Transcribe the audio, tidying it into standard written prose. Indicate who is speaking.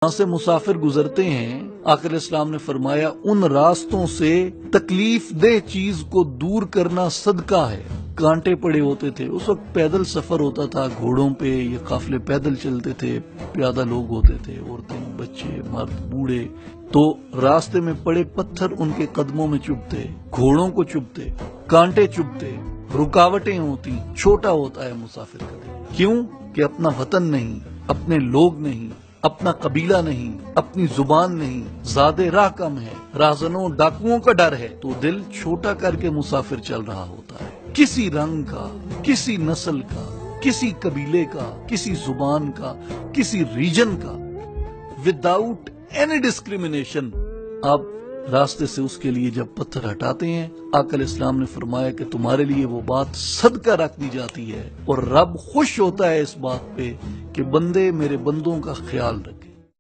Speaker 1: یہاں سے مسافر گزرتے ہیں، آقا علیہ السلام نے فرمایا ان راستوں سے تکلیف دہ چیز کو دور کرنا صدقہ ہے۔ کانٹے پڑے ہوتے تھے، اس وقت پیدل سفر ہوتا تھا، گھوڑوں پہ یہ قافلے پیدل چلتے تھے، پیادہ لوگ ہوتے تھے، عورتیں، بچے، مرد، بوڑھے، تو راستے میں پڑے پتھر ان کے قدموں میں چبھتے، گھوڑوں کو چبھتے، کانٹے چبھتے، رکاوٹیں ہوتی، چھوٹا ہوتا ہے مسافر کا دل۔ کیوں کہ اپنا وطن نہیں، اپنے لوگ نہیں، اپنا قبیلہ نہیں، اپنی زبان نہیں، زیادہ راہ کم ہے، راہزنوں ڈاکوؤں کا ڈر ہے، تو دل چھوٹا کر کے مسافر چل رہا ہوتا ہے۔ کسی رنگ کا، کسی نسل کا، کسی قبیلے کا، کسی زبان کا، کسی ریجن کا، وداؤٹ اینی ڈسکریمنیشن آپ راستے سے اس کے لیے جب پتھر ہٹاتے ہیں، آقا علیہ السلام نے فرمایا کہ تمہارے لیے وہ بات صدقہ رکھ دی جاتی ہے، اور رب خوش ہوتا ہے اس بات پہ کہ بندے میرے بندوں کا خیال رکھیں۔